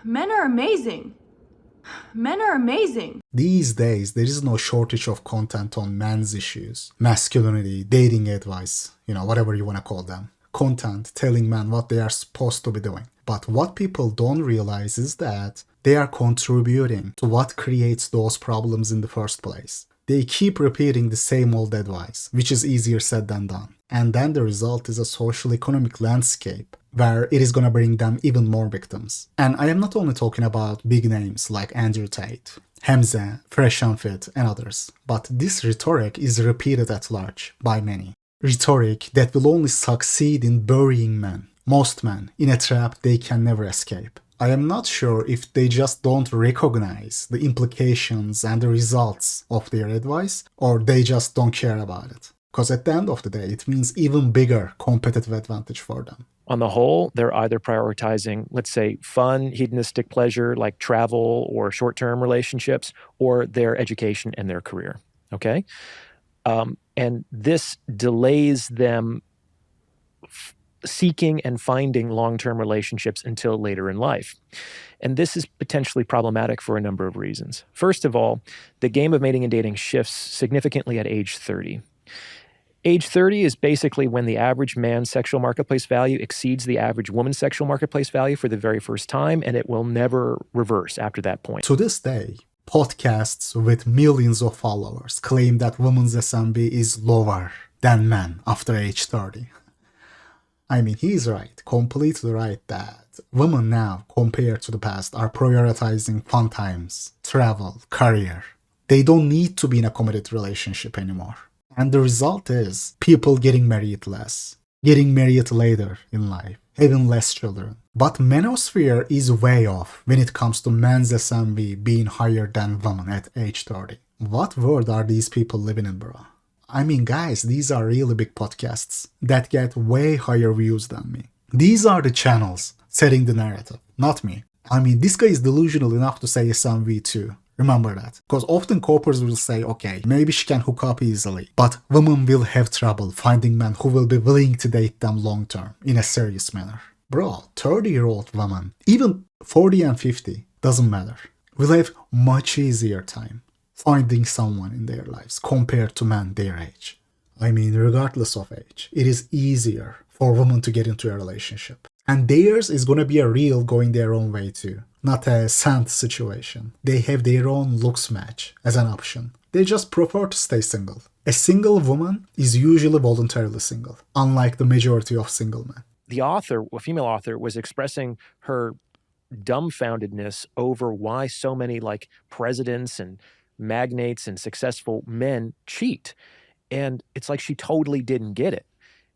Men are amazing. Men are amazing. These days, there is no shortage of content on men's issues, masculinity, dating advice, whatever you want to call them. Content telling men what they are supposed to be doing. But what people don't realize is that they are contributing to what creates those problems in the first place. They keep repeating the same old advice, which is easier said than done. And then the result is a social economic landscape where it is going to bring them even more victims. And I am not only talking about big names like Andrew Tate, Hamza, Fresh and Fit, and others, but this rhetoric is repeated at large by many. Rhetoric that will only succeed in burying men, most men, in a trap they can never escape. I am not sure if they just don't recognize the implications and the results of their advice, or they just don't care about it. Because at the end of the day, it means even bigger competitive advantage for them. On the whole, they're either prioritizing, let's say, fun, hedonistic pleasure like travel or short-term relationships, or their education and their career, okay? And this delays them seeking and finding long-term relationships until later in life. And this is potentially problematic for a number of reasons. First of all, the game of mating and dating shifts significantly at age 30. Age 30 is basically when the average man's sexual marketplace value exceeds the average woman's sexual marketplace value for the very first time, and it will never reverse after that point. To this day, podcasts with millions of followers claim that women's SMB is lower than men after age 30. I mean, he's right, completely right that women now, compared to the past, are prioritizing fun times, travel, career. They don't need to be in a committed relationship anymore. And the result is people getting married less, getting married later in life, having less children. But manosphere is way off when it comes to men's SMV being higher than women at age 30. What world are these people living in, bro? I mean, guys, these are really big podcasts that get way higher views than me. These are the channels setting the narrative, not me. I mean, this guy is delusional enough to say SMV too. Remember that. Because often couples will say, okay, maybe she can hook up easily, but women will have trouble finding men who will be willing to date them long term in a serious manner. Bro, 30-year-old women, even 40 and 50, doesn't matter, will have much easier time finding someone in their lives compared to men their age. I mean, regardless of age, it is easier for women to get into a relationship. And theirs is going to be a real going their own way too, not a sand situation. They have their own looks match as an option. They just prefer to stay single. A single woman is usually voluntarily single, unlike the majority of single men. The author, a female author, was expressing her dumbfoundedness over why so many presidents and magnates and successful men cheat. And it's like she totally didn't get it.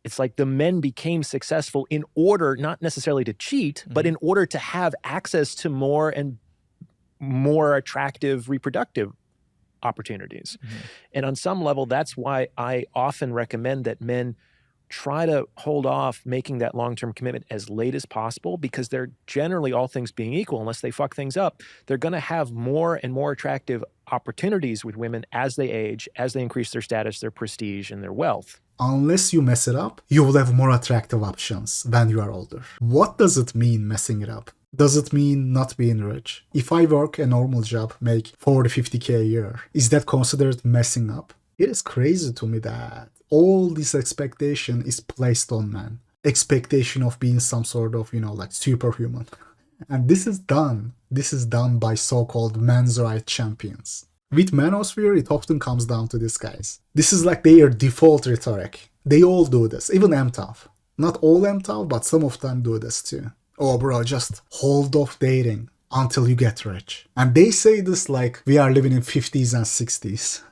It's like the men became successful in order, not necessarily to cheat, but in order to have access to more and more attractive reproductive opportunities. And on some level, that's why I often recommend that men try to hold off making that long-term commitment as late as possible, because they're generally, all things being equal, unless they fuck things up, they're going to have more and more attractive opportunities with women as they age, as they increase their status, their prestige, and their wealth. Unless you mess it up, you will have more attractive options when you are older. What does it mean messing it up? Does it mean not being rich? If I work a normal job, make 40, 50k a year, is that considered messing up? It is crazy to me that all this expectation is placed on men. Expectation of being some sort of, superhuman. And this is done by so-called men's rights champions. With manosphere, it often comes down to this, guys. This is like their default rhetoric. They all do this, even MTOW. Not all MTOW, but some of them do this too. Oh bro, just hold off dating until you get rich. And they say this like we are living in 50s and 60s.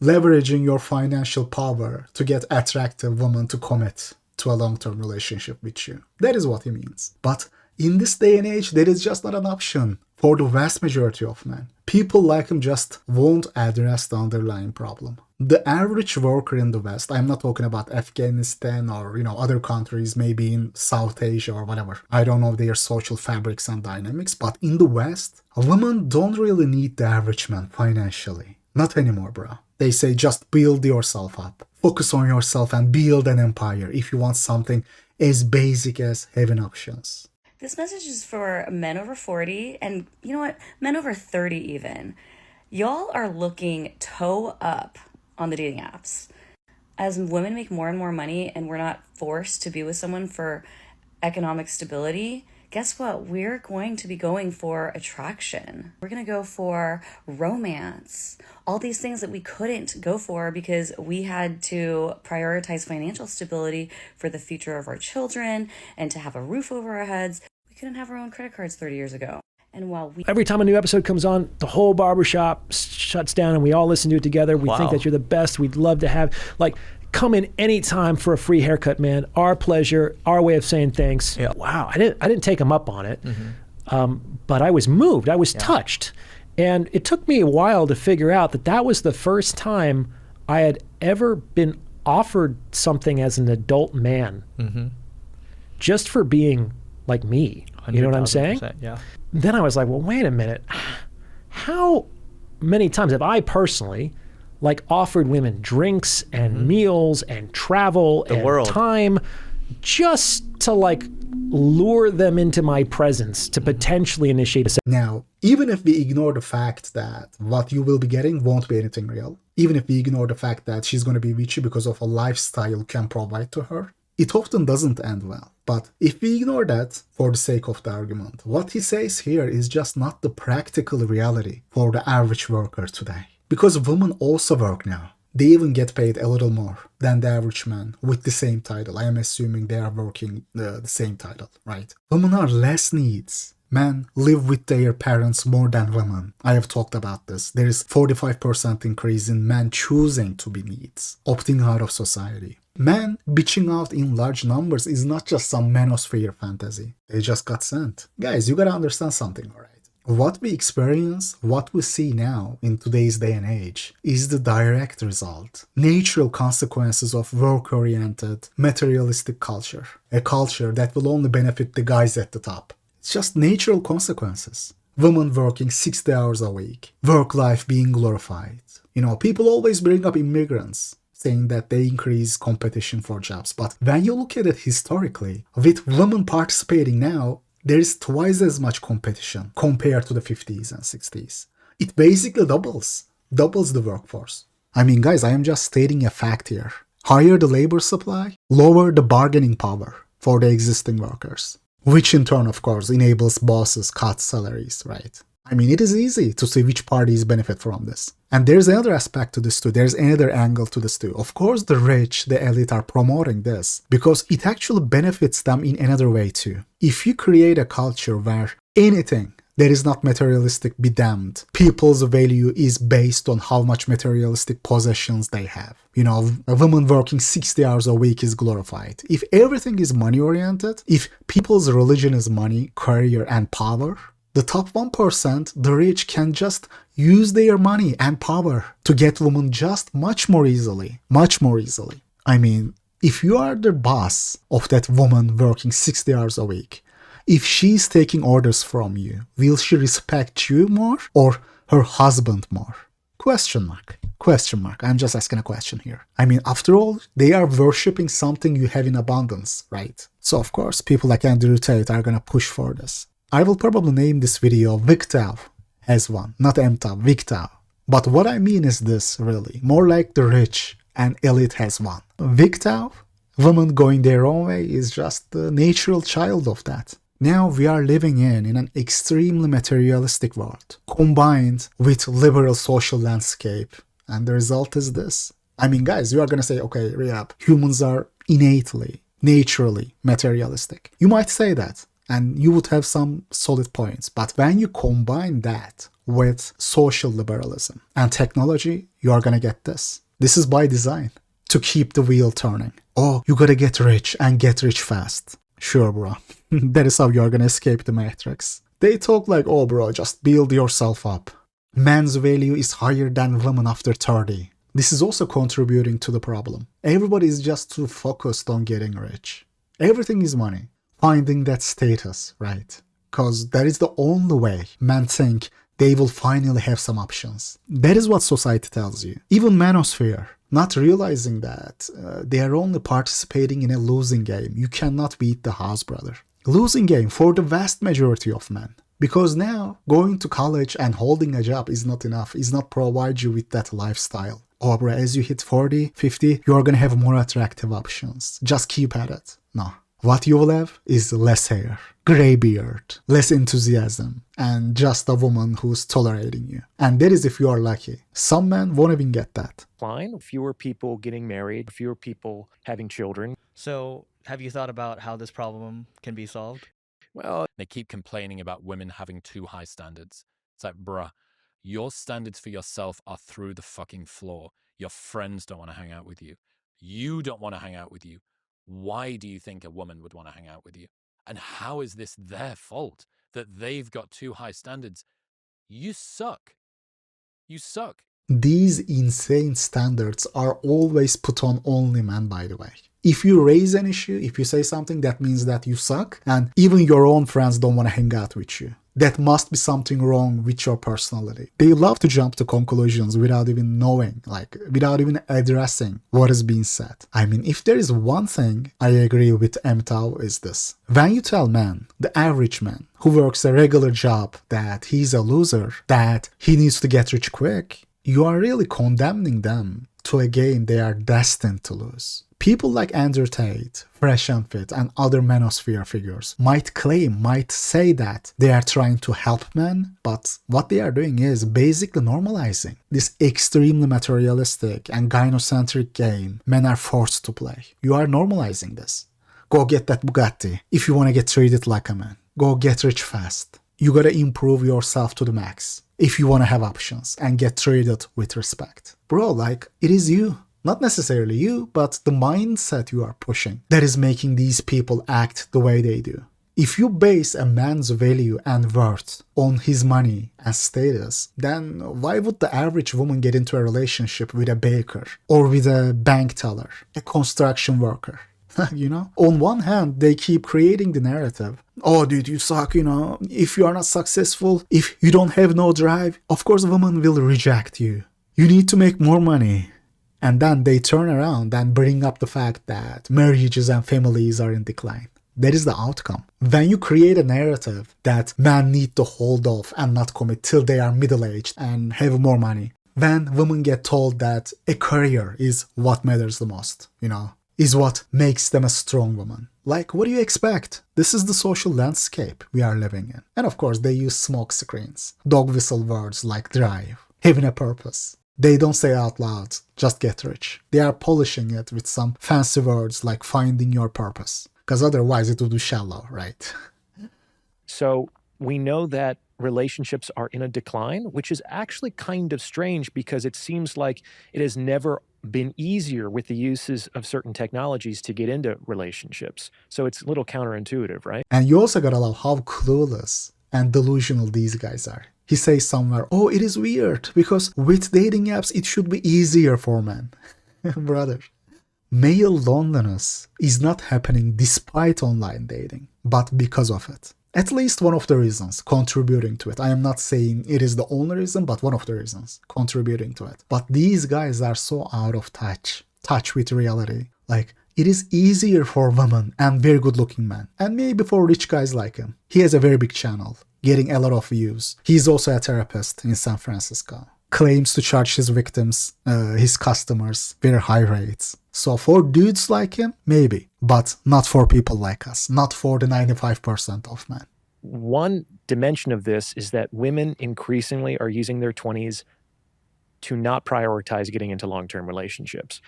Leveraging your financial power to get attractive women to commit to a long-term relationship with you. That is what he means. But in this day and age, that is just not an option for the vast majority of men. People like him just won't address the underlying problem. The average worker in the West, I'm not talking about Afghanistan or, other countries, maybe in South Asia or whatever. I don't know their social fabrics and dynamics, but in the West, women don't really need the average man financially. Not anymore, bro. They say just build yourself up. Focus on yourself and build an empire if you want something as basic as having options. This message is for men over 40 and you know what? Men over 30 even. Y'all are looking toe up on the dating apps. As women make more and more money and we're not forced to be with someone for economic stability, guess what? We're going to be going for attraction. We're going to go for romance. All these things that we couldn't go for because we had to prioritize financial stability for the future of our children and to have a roof over our heads. We couldn't have our own credit cards 30 years ago. And while every time a new episode comes on, the whole barbershop shuts down and we all listen to it together. We think that you're the best. We'd love to have, come in anytime for a free haircut, man. Our pleasure, our way of saying thanks. Yeah. Wow, I didn't take him up on it, but I was moved. I was touched. And it took me a while to figure out that was the first time I had ever been offered something as an adult man, just for being like me. You know what I'm saying? Yeah. Then I was like, well, wait a minute. How many times have I personally offered women drinks and meals and travel and time just to lure them into my presence to potentially initiate a Now, even if we ignore the fact that what you will be getting won't be anything real, even if we ignore the fact that she's going to be with you because of a lifestyle you can provide to her, it often doesn't end well. But if we ignore that for the sake of the argument, what he says here is just not the practical reality for the average worker today. Because women also work now. They even get paid a little more than the average man with the same title. I am assuming they are working the same title, right? Women are less needs. Men live with their parents more than women. I have talked about this. There is 45% increase in men choosing to be needs, opting out of society. Men bitching out in large numbers is not just some manosphere fantasy. They just got sent. Guys, you gotta understand something, alright? What we experience, what we see now in today's day and age, is the direct result, natural consequences of work-oriented, materialistic culture. A culture that will only benefit the guys at the top. It's just natural consequences. Women working 60 hours a week, work life being glorified. People always bring up immigrants, saying that they increase competition for jobs. But when you look at it historically, with women participating now, there is twice as much competition compared to the 50s and 60s. It basically doubles the workforce. I mean, guys, I am just stating a fact here. Higher the labor supply, lower the bargaining power for the existing workers. Which in turn, of course, enables bosses cut salaries, right? I mean, it is easy to see which parties benefit from this. And there's another aspect to this too. There's another angle to this too. Of course, the rich, the elite are promoting this because it actually benefits them in another way too. If you create a culture where anything that is not materialistic be damned, people's value is based on how much materialistic possessions they have. A woman working 60 hours a week is glorified. If everything is money-oriented, if people's religion is money, career, and power, the top 1%, the rich, can just use their money and power to get women just much more easily. I mean, if you are the boss of that woman working 60 hours a week, if she's taking orders from you, will she respect you more or her husband more? Question mark. I'm just asking a question here. I mean, after all, they are worshipping something you have in abundance, right? So of course, people like Andrew Tate are gonna push for this. I will probably name this video WGTOW as one, not MTOW, WGTOW. But what I mean is this, really, more like the rich and elite has one. WGTOW, women going their own way, is just the natural child of that. Now we are living in an extremely materialistic world, combined with liberal social landscape, and the result is this. I mean, guys, you are gonna say, okay, Rehab, humans are innately, naturally materialistic. You might say that, and you would have some solid points. But when you combine that with social liberalism and technology, you are gonna get this. This is by design, to keep the wheel turning. Oh, you gotta get rich and get rich fast. Sure, bro. That is how you're gonna escape the matrix. They talk like, oh, bro, just build yourself up. Man's value is higher than women after 30. This is also contributing to the problem. Everybody is just too focused on getting rich. Everything is money. Finding that status, right? Because that is the only way men think they will finally have some options. That is what society tells you. Even manosphere, not realizing that they are only participating in a losing game. You cannot beat the house, brother. losing game for the vast majority of men. Because now, going to college and holding a job is not enough, is not provide you with that lifestyle. Or as you hit 40, 50, you're gonna have more attractive options. Just keep at it. No. What you will have is less hair, gray beard, less enthusiasm, and just a woman who's tolerating you. And that is if you are lucky. Some men won't even get that. Fewer people getting married, fewer people having children. So, have you thought about how this problem can be solved? Well, they keep complaining about women having too high standards. It's like, bruh, your standards for yourself are through the fucking floor. Your friends don't want to hang out with you. You don't want to hang out with you. Why do you think a woman would want to hang out with you? And how is this their fault that they've got too high standards? You suck. You suck. These insane standards are always put on only men, by the way. If you raise an issue, if you say something, that means that you suck, and even your own friends don't want to hang out with you. That must be something wrong with your personality. They love to jump to conclusions without even knowing, without even addressing what is being said. I mean, if there is one thing I agree with WGTOW is this. When you tell man, the average man, who works a regular job, that he's a loser, that he needs to get rich quick, you are really condemning them to a game they are destined to lose. People like Andrew Tate, Fresh and Fit, and other manosphere figures might say that they are trying to help men, but what they are doing is basically normalizing this extremely materialistic and gynocentric game men are forced to play. You are normalizing this. Go get that Bugatti if you want to get treated like a man. Go get rich fast. You gotta improve yourself to the max if you want to have options and get treated with respect. Bro, it is you. Not necessarily you, but the mindset you are pushing that is making these people act the way they do. If you base a man's value and worth on his money and status, then why would the average woman get into a relationship with a baker or with a bank teller, a construction worker? You know? On one hand, they keep creating the narrative. Oh, dude, you suck, you know? If you are not successful, if you don't have no drive, of course women will reject you. You need to make more money. And then they turn around and bring up the fact that marriages and families are in decline. That is the outcome. When you create a narrative that men need to hold off and not commit till they are middle-aged and have more money, when women get told that a career is what matters the most, you know, is what makes them a strong woman. What do you expect? This is the social landscape we are living in. And of course, they use smoke screens, dog whistle words like drive, having a purpose. They don't say out loud, just get rich. They are polishing it with some fancy words like finding your purpose. Because otherwise it would be shallow, right? So we know that relationships are in a decline, which is actually kind of strange because it seems like it has never been easier with the uses of certain technologies to get into relationships. So it's a little counterintuitive, right? And you also gotta love how clueless and delusional these guys are. He says somewhere, oh, it is weird because with dating apps, it should be easier for men. Brother, male loneliness is not happening despite online dating, but because of it. At least one of the reasons contributing to it. I am not saying it is the only reason, but one of the reasons contributing to it. But these guys are so out of touch with reality. It is easier for women and very good looking men, and maybe for rich guys like him. He has a very big channel, getting a lot of views. He's also a therapist in San Francisco. Claims to charge his victims, his customers, very high rates. So for dudes like him, maybe, but not for people like us, not for the 95% of men. One dimension of this is that women increasingly are using their 20s to not prioritize getting into long-term relationships.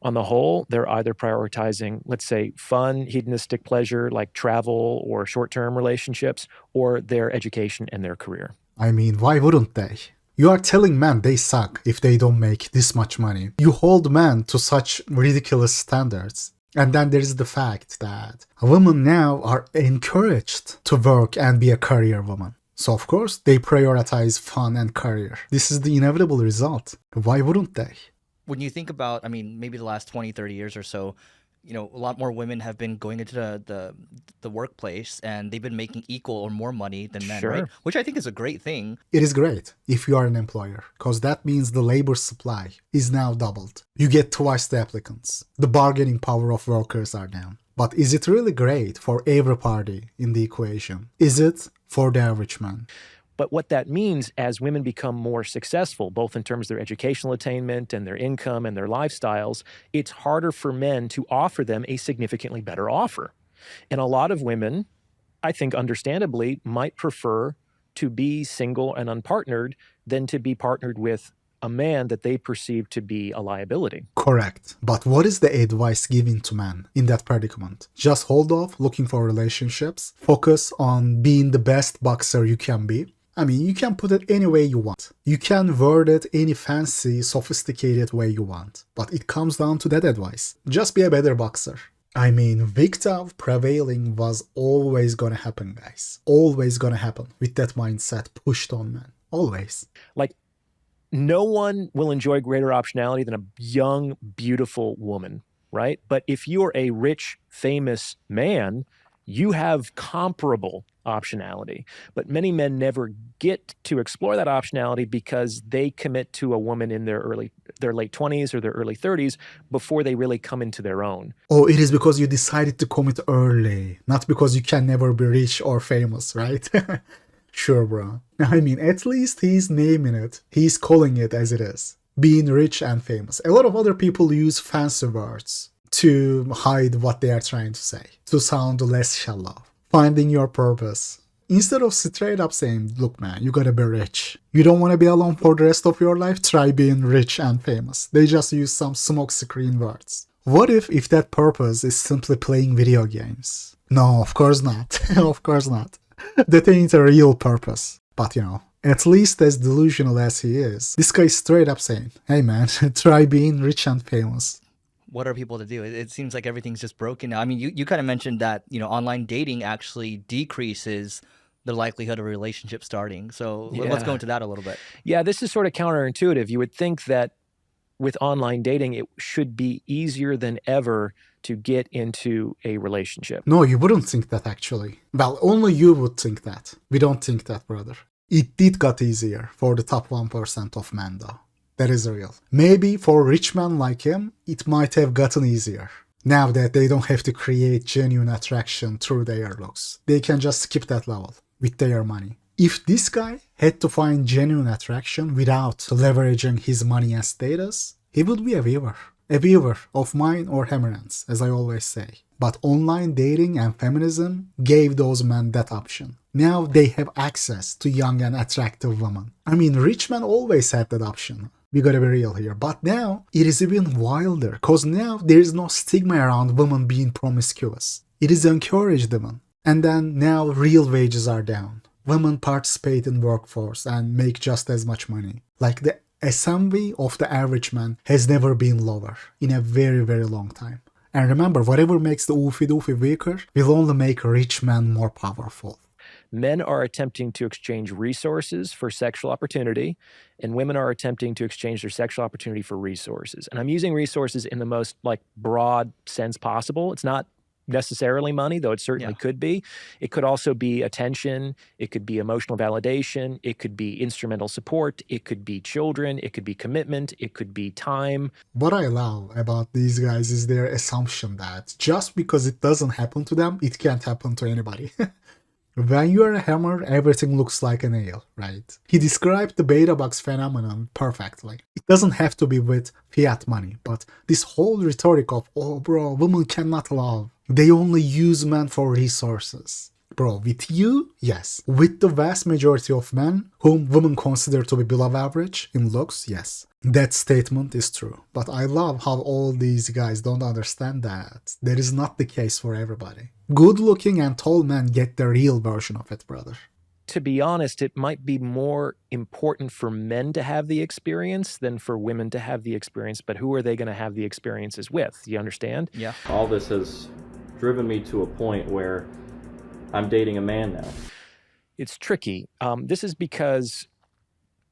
On the whole, they're either prioritizing, let's say, fun, hedonistic pleasure like travel or short-term relationships, or their education and their career. I mean, why wouldn't they? You are telling men they suck if they don't make this much money. You hold men to such ridiculous standards. And then there is the fact that women now are encouraged to work and be a career woman. So of course, they prioritize fun and career. This is the inevitable result. Why wouldn't they? When you think about, maybe the last 20, 30 years or so, a lot more women have been going into the workplace and they've been making equal or more money than men, Sure. right? Which I think is a great thing. It is great if you are an employer, because that means the labor supply is now doubled. You get twice the applicants. The bargaining power of workers are down. But is it really great for every party in the equation? Is it for the average man? But what that means as women become more successful, both in terms of their educational attainment and their income and their lifestyles, it's harder for men to offer them a significantly better offer. And a lot of women, I think understandably, might prefer to be single and unpartnered than to be partnered with a man that they perceive to be a liability. Correct. But what is the advice given to men in that predicament? Just hold off looking for relationships, focus on being the best boxer you can be. I mean, you can put it any way you want. You can word it any fancy, sophisticated way you want. But it comes down to that advice. Just be a better boxer. I mean, WGTOW prevailing was always gonna happen, guys. Always gonna happen with that mindset pushed on men. Always. Like, no one will enjoy greater optionality than a young, beautiful woman, right? But if you're a rich, famous man, you have comparable optionality. But many men never get to explore that optionality because they commit to a woman in their late 20s or their early 30s before they really come into their own. Oh, it is because you decided to commit early, not because you can never be rich or famous, right? Sure, bro. I mean, at least he's naming it. He's calling it as it is. Being rich and famous. A lot of other people use fancy words to hide what they are trying to say, to sound less shallow. Finding your purpose. Instead of straight up saying, look man, you gotta be rich. You don't want to be alone for the rest of your life? Try being rich and famous. They just use some smokescreen words. What if that purpose is simply playing video games? No, of course not. Of course not. That ain't a real purpose. But you know, at least as delusional as he is, this guy is straight up saying, hey man, try being rich and famous. What are people to do? It seems like everything's just broken now. I mean, you kind of mentioned that, online dating actually decreases the likelihood of a relationship starting. So let's go into that a little bit. Yeah, this is sort of counterintuitive. You would think that with online dating, it should be easier than ever to get into a relationship. No, you wouldn't think that actually. Well, only you would think that. We don't think that, brother. It did get easier for the top 1% of men though. That is real. Maybe for rich men like him, it might have gotten easier. Now that they don't have to create genuine attraction through their looks. They can just skip that level with their money. If this guy had to find genuine attraction without leveraging his money and status, he would be a viewer. A viewer of mine or Hemeran's, as I always say. But online dating and feminism gave those men that option. Now they have access to young and attractive women. I mean, rich men always had that option. We gotta be real here. But now, it is even wilder, cause now there is no stigma around women being promiscuous. It is encouraged women. And then now real wages are down. Women participate in workforce and make just as much money. Like the SMV of the average man has never been lower in a very, very long time. And remember, whatever makes the oofy doofy weaker will only make rich men more powerful. Men are attempting to exchange resources for sexual opportunity, and women are attempting to exchange their sexual opportunity for resources. And I'm using resources in the most broad sense possible. It's not necessarily money, though it certainly could be. It could also be attention. It could be emotional validation. It could be instrumental support. It could be children. It could be commitment. It could be time. What I love about these guys is their assumption that just because it doesn't happen to them, it can't happen to anybody. When you are a hammer, everything looks like a nail, right? He described the beta box phenomenon perfectly. It doesn't have to be with fiat money, but this whole rhetoric of, oh bro, women cannot love. They only use men for resources. Bro, with you, yes. With the vast majority of men, whom women consider to be below average in looks, yes. That statement is true. But I love how all these guys don't understand that. That is not the case for everybody. Good-looking and tall men get the real version of it, brother. To be honest, it might be more important for men to have the experience than for women to have the experience, but who are they going to have the experiences with? You understand? Yeah. All this has driven me to a point where I'm dating a man now. It's tricky. This is because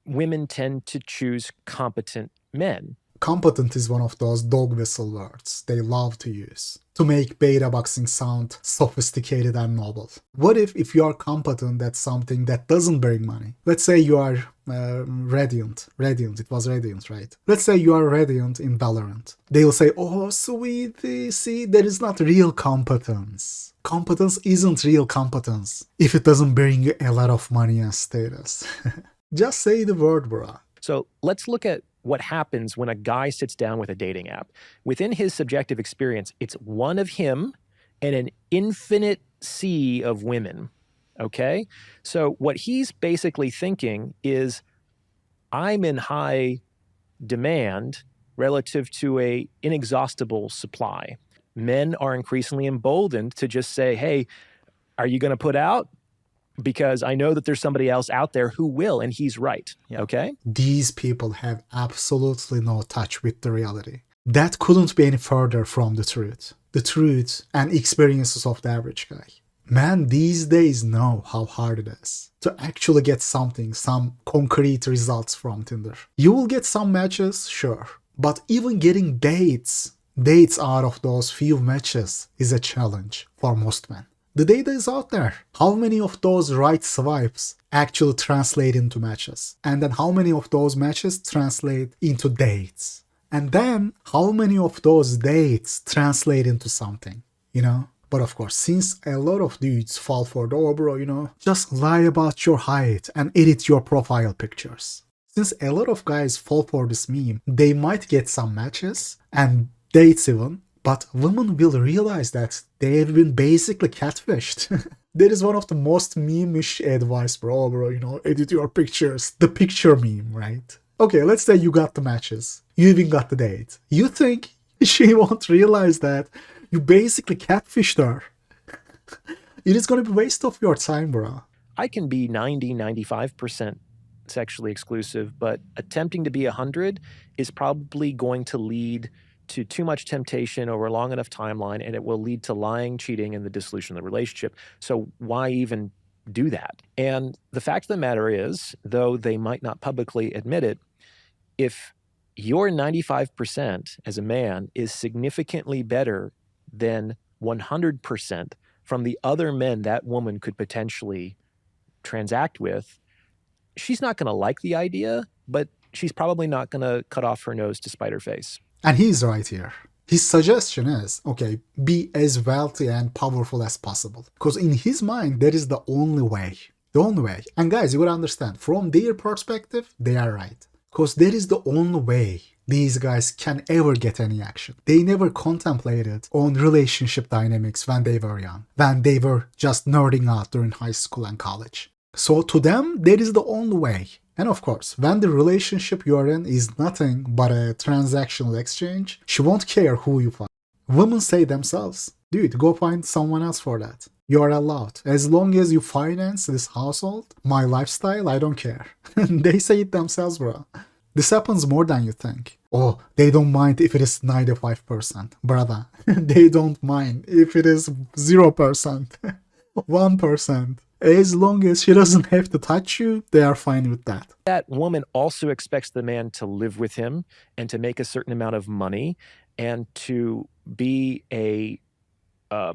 women tend to choose competent men. Competent is one of those dog whistle words they love to use to make beta boxing sound sophisticated and noble. What if you are competent at something that doesn't bring money? Let's say you are Radiant, it was Radiant, right? Let's say you are Radiant in Valorant. They'll say, oh, sweetie, see, there is not real competence. Competence isn't real competence if it doesn't bring you a lot of money and status. Just say the word, bro. So let's look at what happens when a guy sits down with a dating app. Within his subjective experience, it's one of him and an infinite sea of women. Okay? So what he's basically thinking is, I'm in high demand relative to a inexhaustible supply. Men are increasingly emboldened to just say, hey, are you going to put out? Because I know that there's somebody else out there who will, and he's right. Yeah. Okay? These people have absolutely no touch with the reality. That couldn't be any further from the truth. The truth and experiences of the average guy. Men these days know how hard it is to actually get something, some concrete results from Tinder. You will get some matches, sure. But even getting dates out of those few matches is a challenge for most men. The data is out there. How many of those right swipes actually translate into matches? And then how many of those matches translate into dates? And then how many of those dates translate into something, you know? But of course, since a lot of dudes fall for the, oh bro, you know, just lie about your height and edit your profile pictures. Since a lot of guys fall for this meme, they might get some matches and dates even, but women will realize that they have been basically catfished. That is one of the most meme-ish advice, bro, you know, edit your pictures. The picture meme, right? Okay, let's say you got the matches. You even got the date. You think she won't realize that you basically catfished her? It is going to be a waste of your time, bro. I can be 90, 95% sexually exclusive, but attempting to be 100 is probably going to lead to too much temptation over a long enough timeline, and it will lead to lying, cheating, and the dissolution of the relationship. So why even do that? And the fact of the matter is, though they might not publicly admit it, if your 95% as a man is significantly better than 100% from the other men that woman could potentially transact with, she's not going to like the idea, but she's probably not going to cut off her nose to spite her face. And he's right here. His suggestion is, okay, be as wealthy and powerful as possible. Because in his mind, that is the only way. The only way. And guys, you gotta understand, from their perspective, they are right. Because that is the only way these guys can ever get any action. They never contemplated on relationship dynamics when they were young. When they were just nerding out during high school and college. So to them, that is the only way. And of course, when the relationship you're in is nothing but a transactional exchange, she won't care who you find. Women say themselves, dude, go find someone else for that. You're allowed. As long as you finance this household, my lifestyle, I don't care. They say it themselves, bro. This happens more than you think. Oh, they don't mind if it is 95%. Brother, they don't mind if it is 0%, 1%. As long as she doesn't have to touch you, they are fine with that. That woman also expects the man to live with him and to make a certain amount of money and to be a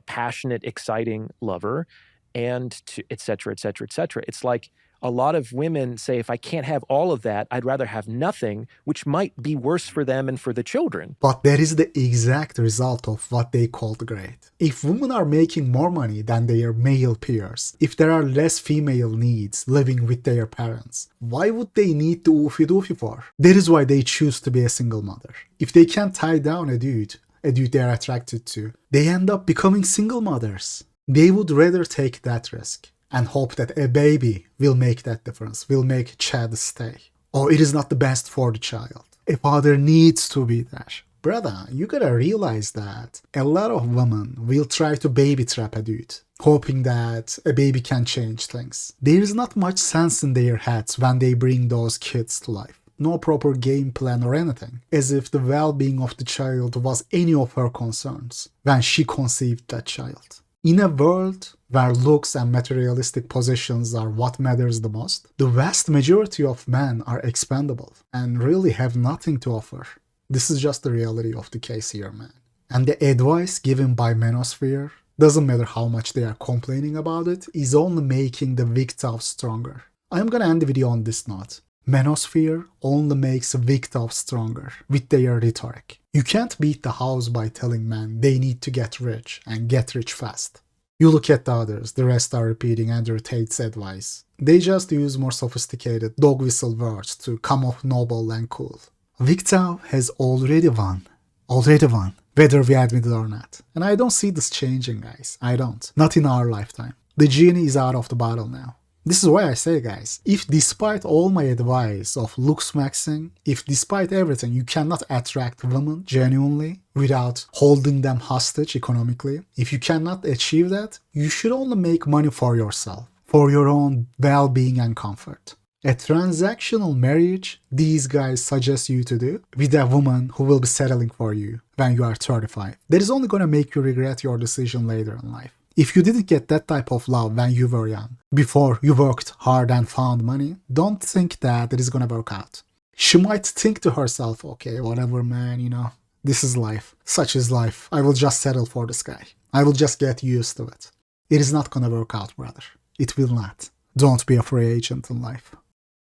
passionate, exciting lover and to et cetera, et cetera, et cetera. It's like a lot of women say, if I can't have all of that, I'd rather have nothing, which might be worse for them and for the children. But that is the exact result of what they call the great. If women are making more money than their male peers, if there are less female needs living with their parents, why would they need the oofy-doofy for? That is why they choose to be a single mother. If they can't tie down a dude they're attracted to, they end up becoming single mothers. They would rather take that risk and hope that a baby will make that difference, will make Chad stay. Or it is not the best for the child. A father needs to be there. Brother, you gotta realize that a lot of women will try to baby trap a dude, hoping that a baby can change things. There is not much sense in their heads when they bring those kids to life. No proper game plan or anything, as if the well-being of the child was any of her concerns when she conceived that child. In a world where looks and materialistic possessions are what matters the most, the vast majority of men are expendable and really have nothing to offer. This is just the reality of the case here, man. And the advice given by Manosphere, doesn't matter how much they are complaining about it, is only making the WGTOW stronger. I'm gonna end the video on this note. Manosphere only makes WGTOW stronger with their rhetoric. You can't beat the house by telling men they need to get rich and get rich fast. You look at the others, the rest are repeating Andrew Tate's advice. They just use more sophisticated dog whistle words to come off noble and cool. WGTOW has already won. Already won. Whether we admit it or not. And I don't see this changing, guys. I don't. Not in our lifetime. The genie is out of the bottle now. This is why I say, guys, if despite all my advice of looks maxing, if despite everything you cannot attract women genuinely without holding them hostage economically, if you cannot achieve that, you should only make money for yourself, for your own well-being and comfort. A transactional marriage, these guys suggest you to do with a woman who will be settling for you when you are 35. That is only going to make you regret your decision later in life. If you didn't get that type of love when you were young, before you worked hard and found money, don't think that it is going to work out. She might think to herself, okay, whatever, man, this is life. Such is life. I will just settle for this guy. I will just get used to it. It is not going to work out, brother. It will not. Don't be a free agent in life.